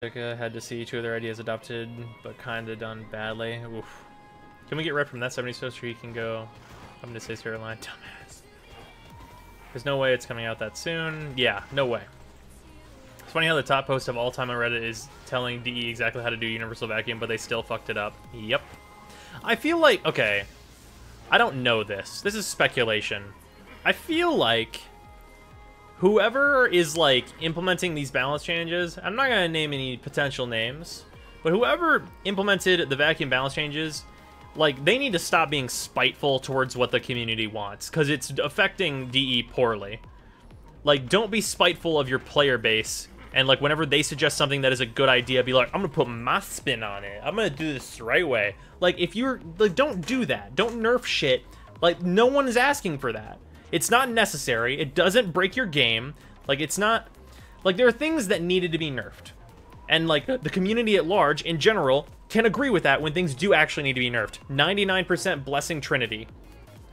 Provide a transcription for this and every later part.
Had to see two of their ideas adopted, but kinda done badly. Oof. Can we get red from that 70 so he can go? I'm gonna say storyline. Dumbass. There's no way it's coming out that soon. Yeah, no way. It's funny how the top post of all time on Reddit is telling DE exactly how to do universal vacuum, but they still fucked it up. Yep. I feel like, okay, I don't know this. This is speculation. I feel like whoever is, like, implementing these balance changes, I'm not going to name any potential names, but whoever implemented the vacuum balance changes, like, they need to stop being spiteful towards what the community wants, because it's affecting DE poorly. Like, don't be spiteful of your player base, and, like, whenever they suggest something that is a good idea, be like, I'm going to put my spin on it. I'm going to do this the right way. Like, if you're, like, don't do that. Don't nerf shit. Like, no one is asking for that. It's not necessary. It doesn't break your game. Like, it's not... Like, there are things that needed to be nerfed. And, like, the community at large, in general, can agree with that when things do actually need to be nerfed. 99% Blessing Trinity.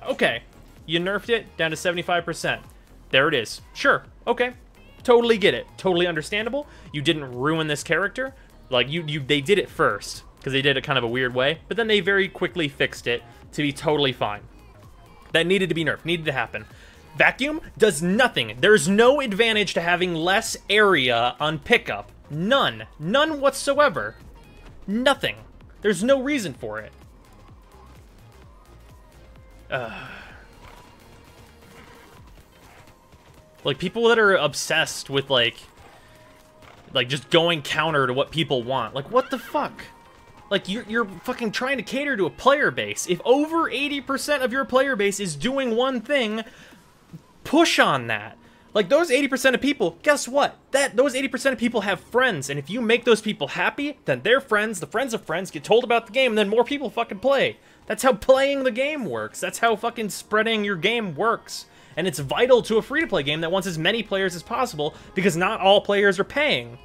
Okay. You nerfed it down to 75%. There it is. Sure. Okay. Totally get it. Totally understandable. You didn't ruin this character. Like, they did it first, because they did it kind of a weird way. But then they very quickly fixed it to be totally fine. That needed to be nerfed, needed to happen. Vacuum does nothing. There's no advantage to having less area on pickup. None. None whatsoever. Nothing. There's no reason for it. Like, people that are obsessed with, like just going counter to what people want. Like, what the fuck? Like, you're fucking trying to cater to a player base. If over 80% of your player base is doing one thing, push on that. Like, those 80% of people, guess what? Those 80% of people have friends, and if you make those people happy, then their friends, the friends of friends, get told about the game, and then more people fucking play. That's how playing the game works. That's how fucking spreading your game works. And it's vital to a free-to-play game that wants as many players as possible, because not all players are paying.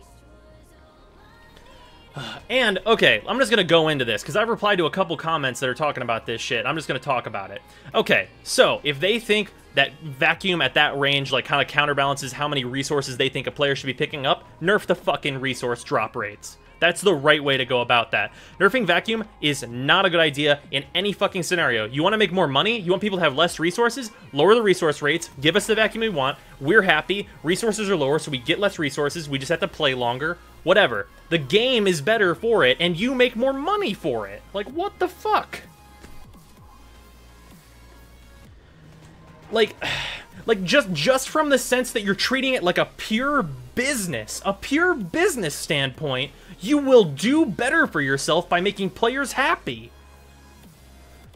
And, okay, I'm just going to go into this, because I've replied to a couple comments that are talking about this shit. I'm just going to talk about it. Okay, so, if they think that vacuum at that range, like, kind of counterbalances how many resources they think a player should be picking up, nerf the fucking resource drop rates. That's the right way to go about that. Nerfing vacuum is not a good idea in any fucking scenario. You want to make more money? You want people to have less resources? Lower the resource rates. Give us the vacuum we want. We're happy. Resources are lower, so we get less resources. We just have to play longer. Whatever. The game is better for it, and you make more money for it. Like, what the fuck? Like just from the sense that you're treating it like a pure business standpoint, you will do better for yourself by making players happy.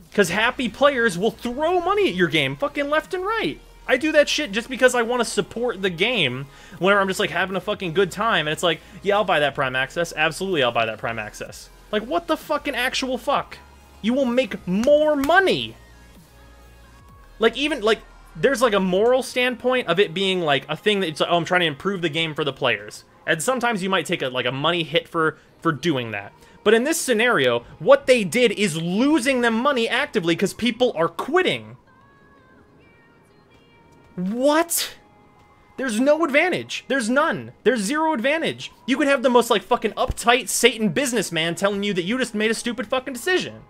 Because happy players will throw money at your game fucking left and right. I do that shit just because I want to support the game whenever I'm just, like, having a fucking good time, and it's like, yeah, I'll buy that Prime Access. Absolutely, I'll buy that Prime Access. Like, what the fucking actual fuck? You will make more money. Like, even, like, there's, like, a moral standpoint of it being, like, a thing that it's like, oh, I'm trying to improve the game for the players. And sometimes you might take, a money hit for doing that. But in this scenario, what they did is losing them money actively because people are quitting. What? There's no advantage. There's none. There's zero advantage. You could have the most, like, fucking uptight Satan businessman telling you that you just made a stupid fucking decision.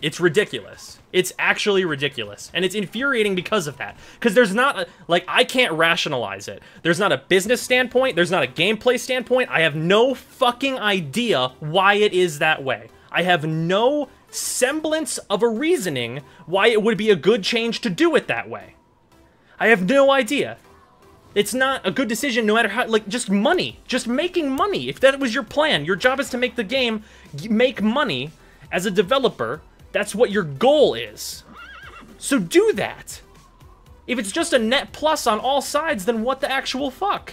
It's ridiculous. It's actually ridiculous. And it's infuriating because of that. Because there's not, like, I can't rationalize it. There's not a business standpoint. There's not a gameplay standpoint. I have no fucking idea why it is that way. I have no semblance of a reasoning why it would be a good change to do it that way. I have no idea. It's not a good decision no matter how, like, just money. Just making money. If that was your plan, your job is to make the game make money as a developer. That's what your goal is. So do that. If it's just a net plus on all sides, then what the actual fuck?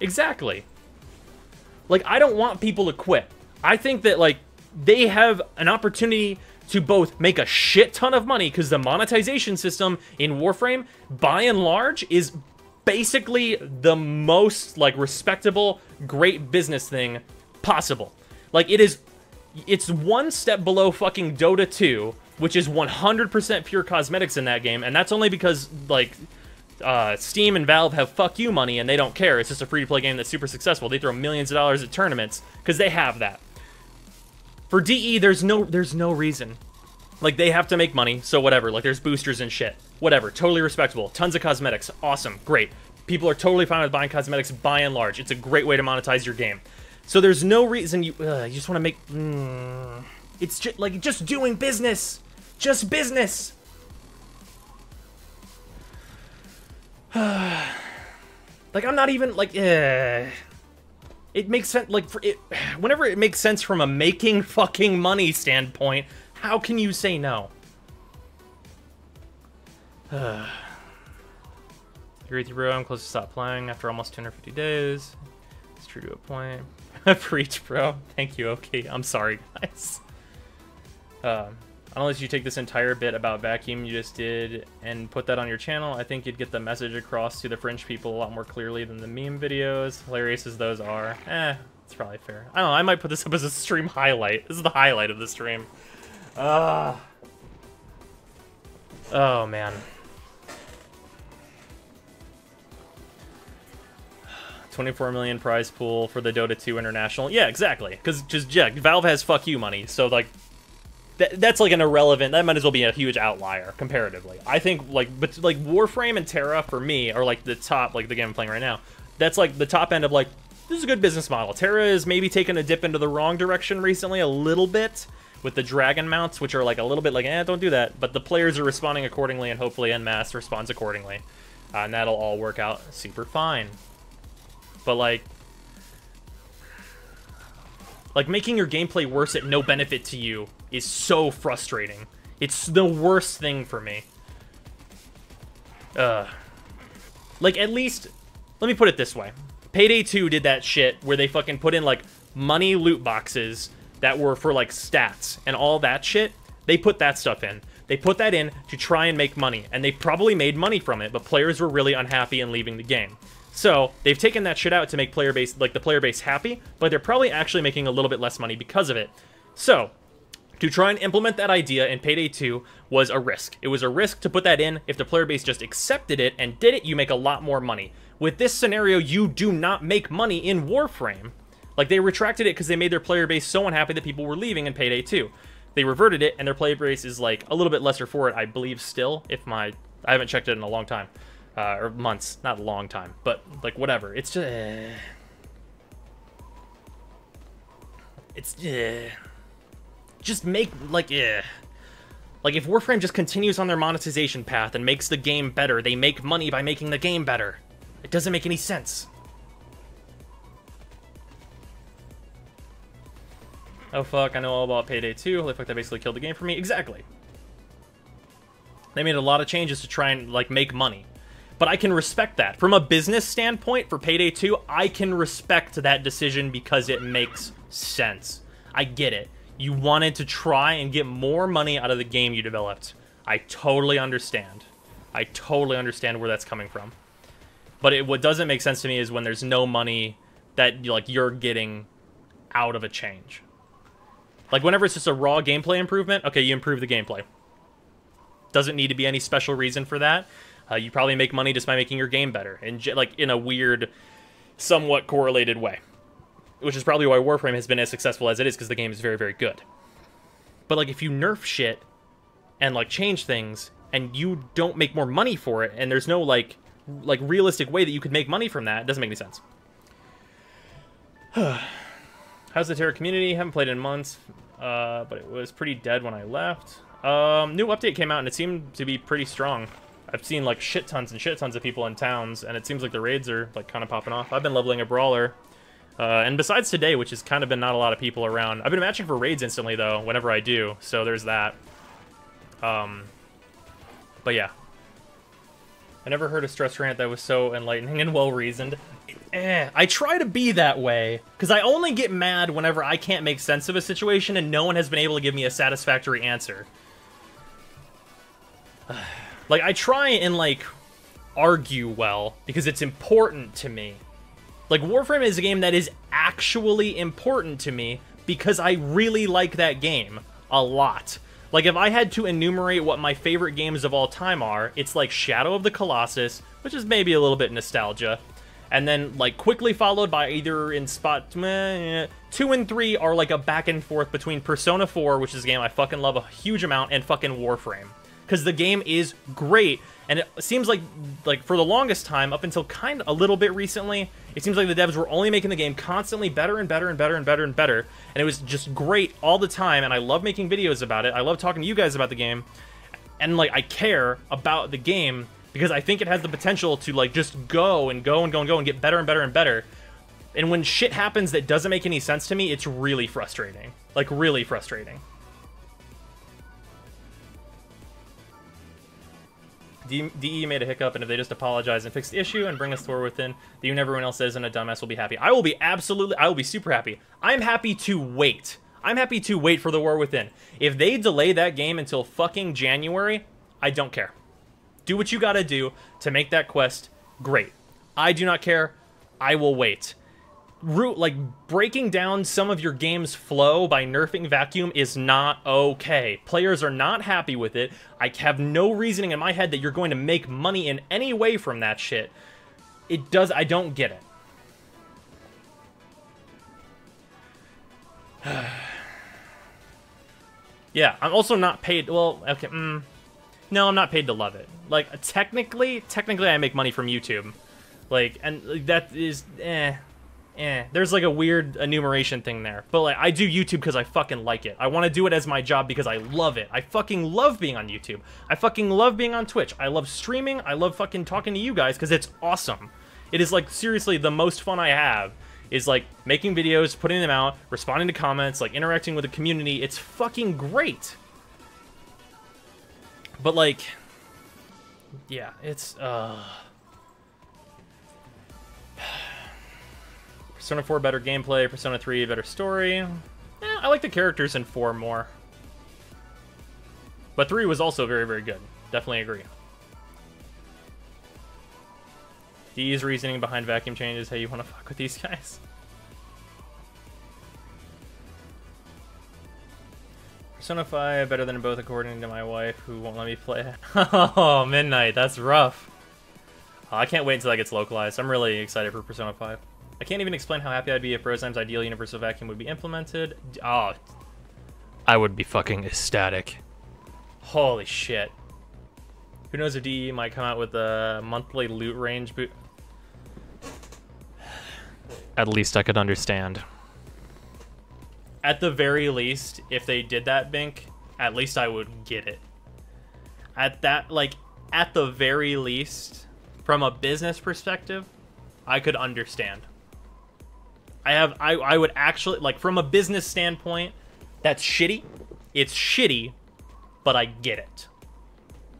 Exactly. Like, I don't want people to quit. I think that, like, they have an opportunity to both make a shit ton of money, because the monetization system in Warframe, by and large, is basically the most, like, respectable, great business thing possible. Like, it is It's one step below fucking Dota 2, which is 100% pure cosmetics in that game, and that's only because, like, Steam and Valve have fuck you money and they don't care. It's just a free-to-play game that's super successful. They throw millions of dollars at tournaments because they have that. For DE, there's no reason. Like, they have to make money, so whatever. Like, there's boosters and shit. Whatever. Totally respectable. Tons of cosmetics. Awesome. Great. People are totally fine with buying cosmetics by and large. It's a great way to monetize your game. So there's no reason you just want to make... It's just, like, just doing business. Just business. Like, I'm not even, like, it makes sense, like, whenever it makes sense from a making fucking money standpoint, how can you say no? Agree with you, bro. I'm close to stop playing after almost 250 days. It's true to a point. Preach, bro. Thank you, okay. I'm sorry, guys. Unless you take this entire bit about vacuum you just did and put that on your channel, I think you'd get the message across to the French people a lot more clearly than the meme videos. Hilarious as those are. It's probably fair. I don't know, I might put this up as a stream highlight. This is the highlight of the stream. Oh, man. 24 million prize pool for the Dota 2 International. Yeah, exactly. Because just, yeah, Valve has fuck you money, so, like, that's like an irrelevant, that might as well be a huge outlier comparatively. I think like Warframe and Terra for me are like the top, like the game I'm playing right now. That's like the top end of like, this is a good business model. Terra is maybe taking a dip into the wrong direction recently a little bit with the dragon mounts, which are like a little bit like, don't do that. But the players are responding accordingly and hopefully en masse responds accordingly. And that'll all work out super fine. But like making your gameplay worse at no benefit to you is so frustrating. It's the worst thing for me. Like, at least, let me put it this way. Payday 2 did that shit where they fucking put in, like, money loot boxes that were for, like, stats and all that shit. They put that stuff in. They put that in to try and make money, and they probably made money from it, but players were really unhappy and leaving the game. So, they've taken that shit out to make the player base happy, but they're probably actually making a little bit less money because of it. So, to try and implement that idea in Payday 2 was a risk. It was a risk to put that in. If the player base just accepted it and did it, you make a lot more money. With this scenario, you do not make money in Warframe. Like, they retracted it because they made their player base so unhappy that people were leaving in Payday 2. They reverted it, and their player base is, like, a little bit lesser for it, I believe, still, I haven't checked it in a long time. Or months, not a long time, but, like, whatever. It's just... Just make, like, Like, if Warframe just continues on their monetization path and makes the game better, they make money by making the game better. It doesn't make any sense. Oh, fuck, I know all about Payday 2. Holy fuck, that basically killed the game for me. Exactly. They made a lot of changes to try and, like, make money. But I can respect that. From a business standpoint, for Payday 2, I can respect that decision because it makes sense. I get it. You wanted to try and get more money out of the game you developed. I totally understand. I totally understand where that's coming from. But what doesn't make sense to me is when there's no money that, like, you're getting out of a change. Like, whenever it's just a raw gameplay improvement, okay, you improve the gameplay. Doesn't need to be any special reason for that. You probably make money just by making your game better, and like in a weird, somewhat correlated way. Which is probably why Warframe has been as successful as it is, because the game is very, very good. But like, if you nerf shit and like change things, and you don't make more money for it, and there's no like realistic way that you could make money from that, it doesn't make any sense. How's the Terra community? Haven't played in months, but it was pretty dead when I left. New update came out and it seemed to be pretty strong. I've seen like shit tons and shit tons of people in towns, and it seems like the raids are like kind of popping off. I've been leveling a brawler, and besides today, which has kind of been not a lot of people around, I've been matching for raids instantly though whenever I do, so there's that. But yeah, I never heard a stress rant that was so enlightening and well reasoned. I try to be that way because I only get mad whenever I can't make sense of a situation and no one has been able to give me a satisfactory answer. Like, I try and, like, argue well, because it's important to me. Like, Warframe is a game that is actually important to me, because I really like that game a lot. Like, if I had to enumerate what my favorite games of all time are, it's like Shadow of the Colossus, which is maybe a little bit nostalgia, and then, like, quickly followed by either in spot 2 and 3 are like a back and forth between Persona 4, which is a game I fucking love a huge amount, and fucking Warframe. Because the game is great, and it seems like for the longest time, up until kind of a little bit recently, it seems like the devs were only making the game constantly better and better and better and better and better, and it was just great all the time, and I love making videos about it. I love talking to you guys about the game, and, like, I care about the game because I think it has the potential to, like, just go and go and go and go and get better and better and better. And when shit happens that doesn't make any sense to me, it's really frustrating. Like, really frustrating. DE made a hiccup, and if they just apologize and fix the issue and bring us to War Within, you and everyone else isn't a dumbass will be happy. I will be super happy. I'm happy to wait. I'm happy to wait for the War Within. If they delay that game until fucking January, I don't care. Do what you gotta do to make that quest great. I do not care. I will wait. Like, breaking down some of your game's flow by nerfing Vacuum is not okay. Players are not happy with it. I have no reasoning in my head that you're going to make money in any way from that shit. I don't get it. Yeah, I'm also not paid, well, okay, no, I'm not paid to love it. Like, technically I make money from YouTube. Like, and that is, there's like a weird enumeration thing there. But, like, I do YouTube because I fucking like it. I want to do it as my job because I love it. I fucking love being on YouTube. I fucking love being on Twitch. I love streaming. I love fucking talking to you guys because it's awesome. It is, like, seriously the most fun I have is, like, making videos, putting them out, responding to comments, like, interacting with the community. It's fucking great. But, like, yeah, it's, Persona 4 better gameplay, Persona 3 better story. I like the characters in 4 more. But 3 was also very, very good. Definitely agree. D's reasoning behind vacuum changes, hey, you want to fuck with these guys? Persona 5 better than both according to my wife, who won't let me play. Oh, Midnight, that's rough. I can't wait until that gets localized. I'm really excited for Persona 5. I can't even explain how happy I'd be if Roseheim's ideal universal vacuum would be implemented. Oh, I would be fucking ecstatic. Holy shit. Who knows if DE might come out with a monthly loot range boot. At least I could understand. At the very least, if they did that, Bink, at least I would get it. At that, like, at the very least, from a business perspective, I could understand. I would actually, like, from a business standpoint, that's shitty. It's shitty, but I get it.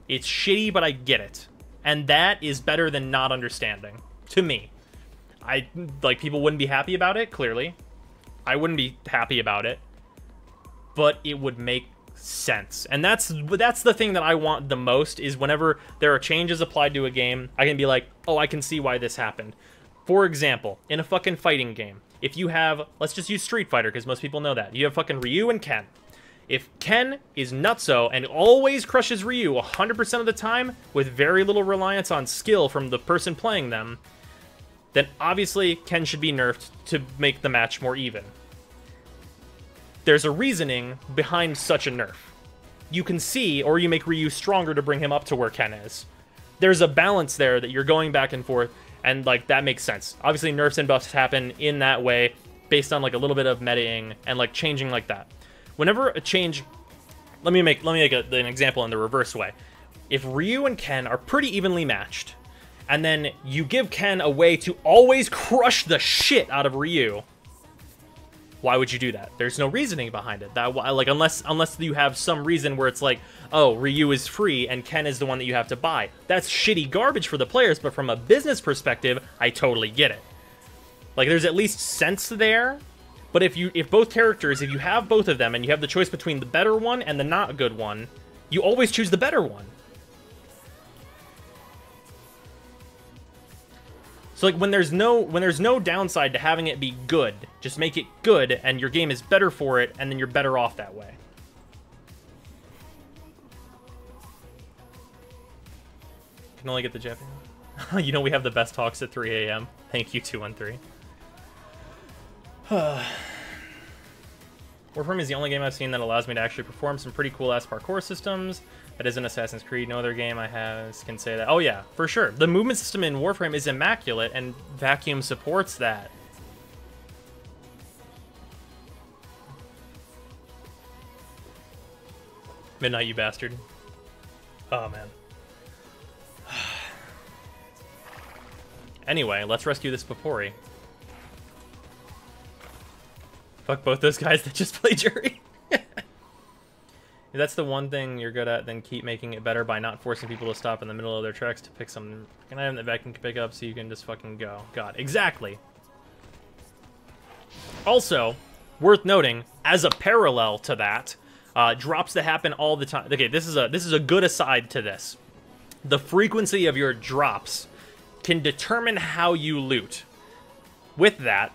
It's shitty, but I get it. And that is better than not understanding, to me. Like, people wouldn't be happy about it, clearly. I wouldn't be happy about it. But it would make sense. And that's the thing that I want the most, is whenever there are changes applied to a game, I can be like, oh, I can see why this happened. For example, in a fucking fighting game, if you have, let's just use Street Fighter, because most people know that. You have fucking Ryu and Ken. If Ken is nutso and always crushes Ryu 100% of the time, with very little reliance on skill from the person playing them, then obviously Ken should be nerfed to make the match more even. There's a reasoning behind such a nerf. You can see, or you make Ryu stronger to bring him up to where Ken is. There's a balance there that you're going back and forth, and, like, that makes sense. Obviously, nerfs and buffs happen in that way, based on, like, a little bit of metaing and, like, changing like that. Whenever a change... Let me make an example in the reverse way. If Ryu and Ken are pretty evenly matched, and then you give Ken a way to always crush the shit out of Ryu, why would you do that? There's no reasoning behind it. That, like, unless you have some reason where it's like, oh, Ryu is free and Ken is the one that you have to buy. That's shitty garbage for the players, but from a business perspective, I totally get it. Like, there's at least sense there. But if both characters, if you have both of them and you have the choice between the better one and the not good one, you always choose the better one. So like when there's no downside to having it be good, just make it good and your game is better for it, and then you're better off that way. Can only get the Japanese. You know we have the best talks at 3 a.m. Thank you, 213. Warframe is the only game I've seen that allows me to actually perform some pretty cool-ass parkour systems. That isn't Assassin's Creed. No other game I have can say that. Oh yeah, for sure. The movement system in Warframe is immaculate, and Vacuum supports that. Midnight, you bastard. Oh, man. Anyway, let's rescue this Papori. Fuck both those guys that just play jury. If that's the one thing you're good at, then keep making it better by not forcing people to stop in the middle of their treks to pick some fucking item that Vacuum can pick up so you can just fucking go. God, exactly. Also, worth noting, as a parallel to that, drops that happen all the time. Okay, this is a good aside to this. The frequency of your drops can determine how you loot. With that,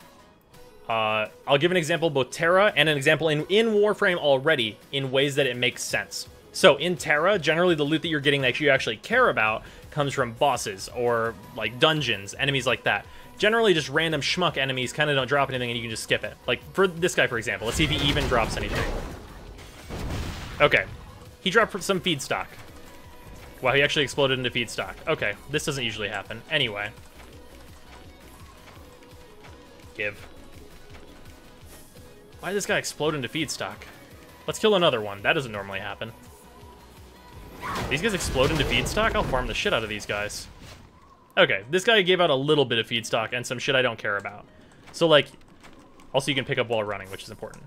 I'll give an example of both Terra and an example in Warframe already in ways that it makes sense. So in Terra, generally the loot that you're getting that you actually care about comes from bosses or like dungeons, enemies like that. Generally just random schmuck enemies kind of don't drop anything and you can just skip it. Like for this guy, for example, let's see if he even drops anything. Okay, he dropped some feedstock. Wow, he actually exploded into feedstock. Okay, this doesn't usually happen. Anyway. Give. Why did this guy explode into feedstock? Let's kill another one. That doesn't normally happen. These guys explode into feedstock? I'll farm the shit out of these guys. Okay, this guy gave out a little bit of feedstock and some shit I don't care about. So, like, also you can pick up while running, which is important.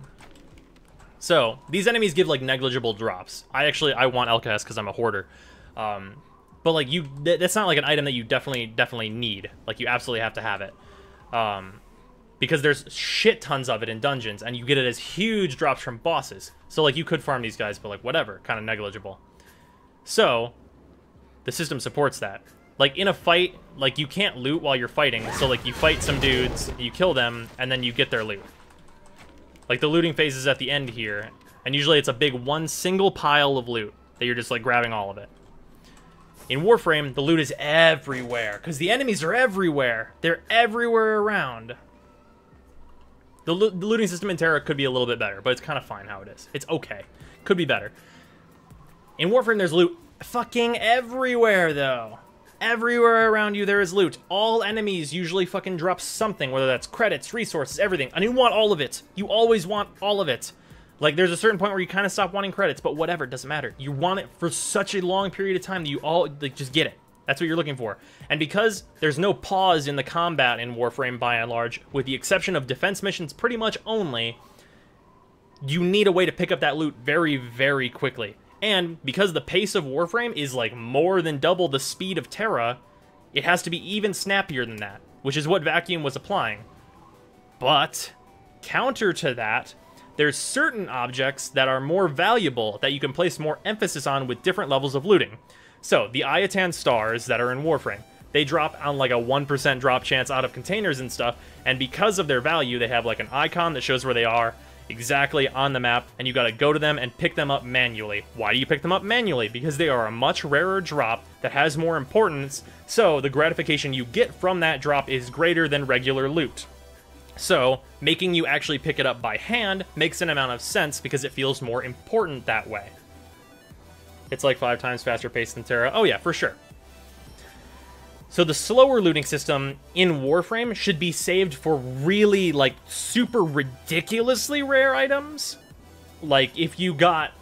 So, these enemies give, like, negligible drops. I want Elkas because I'm a hoarder. But, like, that's not, like, an item that you definitely need. Like, you absolutely have to have it. Because there's shit tons of it in dungeons, and you get it as huge drops from bosses. So, like, you could farm these guys, but, like, whatever. Kind of negligible. So, the system supports that. Like, in a fight, like, you can't loot while you're fighting. So, like, you fight some dudes, you kill them, and then you get their loot. Like, the looting phase is at the end here, and usually it's a big one single pile of loot that you're just, like, grabbing all of it. In Warframe, the loot is everywhere, because the enemies are everywhere. They're everywhere around. The looting system in Terra could be a little bit better, but it's kind of fine how it is. It's okay. Could be better. In Warframe, there's loot fucking everywhere, though. Everywhere around you, there is loot. All enemies usually fucking drop something, whether that's credits, resources, everything. And you want all of it. You always want all of it. Like, there's a certain point where you kind of stop wanting credits, but whatever, it doesn't matter. You want it for such a long period of time that you all, like, just get it. That's what you're looking for. And because there's no pause in the combat in Warframe by and large, with the exception of defense missions pretty much only, you need a way to pick up that loot very, very quickly. And because the pace of Warframe is like more than double the speed of Terra, it has to be even snappier than that, which is what Vacuum was applying. But, counter to that, there's certain objects that are more valuable that you can place more emphasis on with different levels of looting. So, the Ayatan stars that are in Warframe, they drop on like a 1% drop chance out of containers and stuff, and because of their value, they have like an icon that shows where they are exactly on the map, and you gotta go to them and pick them up manually. Why do you pick them up manually? Because they are a much rarer drop that has more importance, so the gratification you get from that drop is greater than regular loot. So, making you actually pick it up by hand makes an amount of sense because it feels more important that way. It's like 5 times faster paced than Terra. Oh yeah, for sure. So the slower looting system in Warframe should be saved for really, like, super ridiculously rare items. Like, if you got,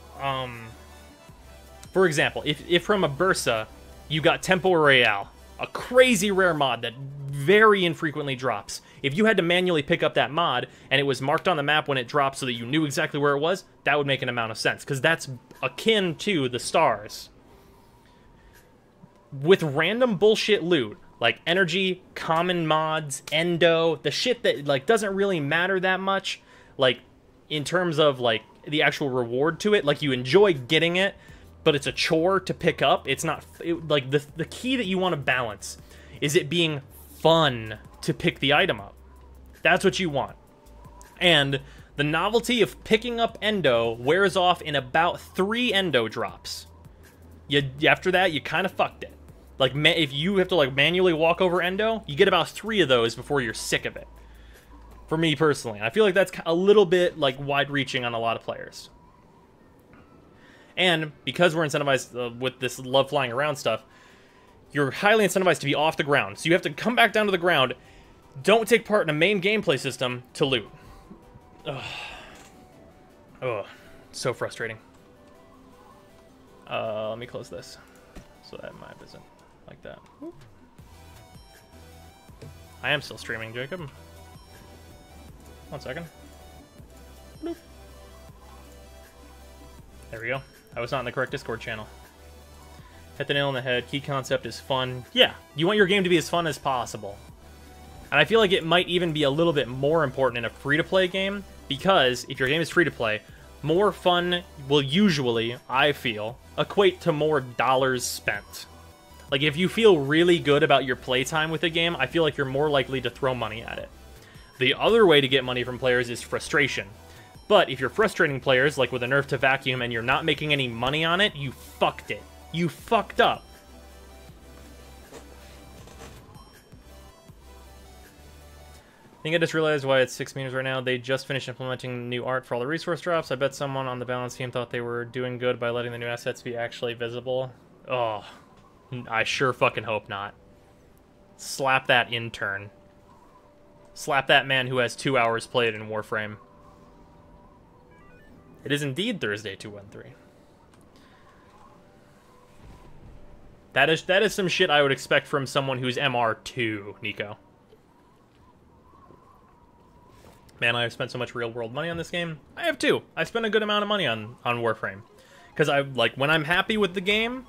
for example, if from a Bursa, you got Temple Royale, a crazy rare mod that very infrequently drops. If you had to manually pick up that mod, and it was marked on the map when it dropped so that you knew exactly where it was, that would make an amount of sense, because that's akin to the stars. With random bullshit loot, like energy, common mods, endo, the shit that, like, doesn't really matter that much, like, in terms of, like, the actual reward to it, like, you enjoy getting it, but it's a chore to pick up. It's not, like, the key that you want to balance is it being fun to pick the item up. That's what you want. And the novelty of picking up Endo wears off in about 3 Endo drops. After that, you kind of fucked it. Like, if you have to, like, manually walk over Endo, you get about 3 of those before you're sick of it. For me, personally. I feel like that's a little bit, like, wide-reaching on a lot of players. And because we're incentivized with this love flying around stuff, you're highly incentivized to be off the ground. So you have to come back down to the ground, don't take part in a main gameplay system to loot. Ugh. Oh, so frustrating. Let me close this so that map isn't like that. Whoop. I am still streaming, Jacob. 1 second. Bloop. There we go. I was not in the correct Discord channel. Hit the nail on the head. Key concept is fun. Yeah, you want your game to be as fun as possible. And I feel like it might even be a little bit more important in a free-to-play game, because if your game is free-to-play, more fun will usually, I feel, equate to more dollars spent. Like, if you feel really good about your playtime with a game, I feel like you're more likely to throw money at it. The other way to get money from players is frustration. But if you're frustrating players, like with a nerf to vacuum, and you're not making any money on it, you fucked it. You fucked up. I think I just realized why it's 6 meters right now. They just finished implementing new art for all the resource drops. I bet someone on the balance team thought they were doing good by letting the new assets be actually visible. Oh, I sure fucking hope not. Slap that intern. Slap that man who has 2 hours played in Warframe. It is indeed Thursday 213. That is some shit I would expect from someone who's MR2, Nico. Man, I have spent so much real-world money on this game. I have too. I spent a good amount of money on Warframe. Because when I'm happy with the game,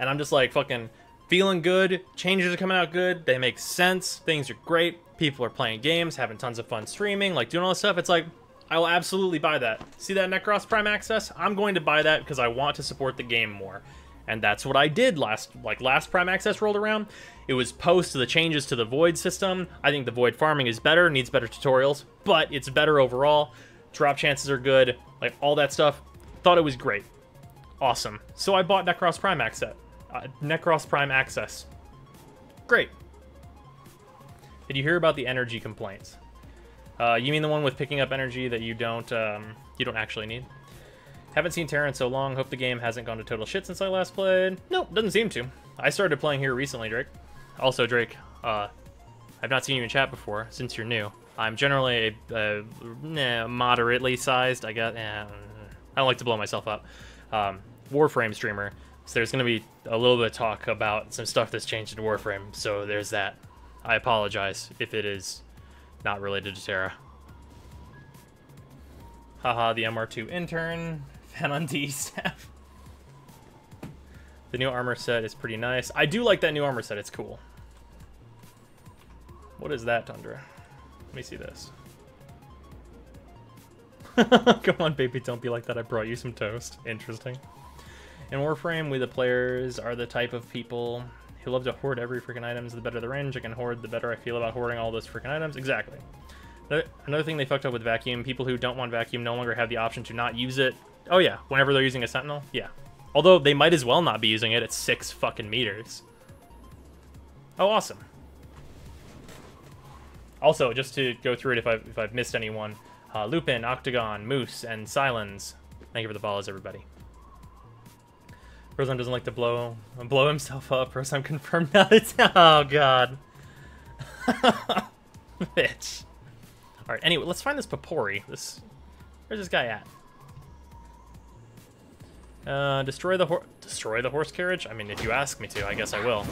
and I'm just like fucking feeling good, changes are coming out good, they make sense, things are great, people are playing games, having tons of fun streaming, like doing all this stuff, it's like, I will absolutely buy that. See that Necros Prime Access? I'm going to buy that because I want to support the game more. And that's what I did last Prime Access rolled around. It was post the changes to the Void system. I think the Void farming is better, needs better tutorials, but it's better overall. Drop chances are good, like all that stuff. Thought it was great. Awesome. So I bought Necros Prime Access. Great. Did you hear about the energy complaints? You mean the one with picking up energy that you don't actually need? Haven't seen Terra in so long. Hope the game hasn't gone to total shit since I last played. Nope, doesn't seem to. I started playing here recently, Drake. Also, Drake, I've not seen you in chat before since you're new. I'm generally a moderately sized, I guess. I don't like to blow myself up. Warframe streamer. So there's going to be a little bit of talk about some stuff that's changed in Warframe. So there's that. I apologize if it is not related to Terra. Haha, the MR2 intern. Fan on D staff. The new armor set is pretty nice. I do like that new armor set. It's cool. What is that, Tundra? Let me see this. Come on, baby, don't be like that. I brought you some toast. Interesting. In Warframe, we the players are the type of people who love to hoard every freaking item. The better the range I can hoard, the better I feel about hoarding all those freaking items. Exactly. Another thing they fucked up with Vacuum, people who don't want Vacuum no longer have the option to not use it. Oh yeah, whenever they're using a Sentinel, yeah. Although they might as well not be using it at 6 fucking meters. Oh, awesome. Also, just to go through it if I've missed anyone, Lupin, Octagon, Moose, and Silence. Thank you for the follows, everybody. Rosam doesn't like to blow himself up. Rosam confirmed now it's... Oh, God. Bitch. Alright, anyway, let's find this Papori. Where's this guy at? Destroy the horse carriage? I mean, if you ask me to, I guess I will.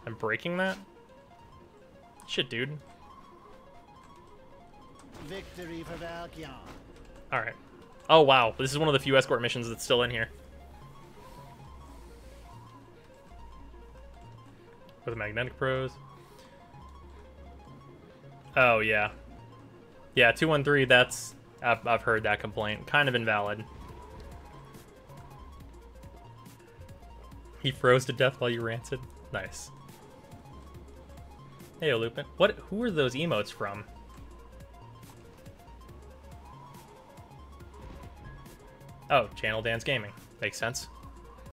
I'm breaking that? Shit, dude. Victory for Valkion. Alright. Oh, wow. This is one of the few escort missions that's still in here. For the magnetic pros. Oh, yeah. Yeah, 213, that's... I've heard that complaint. Kind of invalid. He froze to death while you ranted. Nice. Hey, Lupin. What? Who are those emotes from? Oh, Channel Dance Gaming. Makes sense.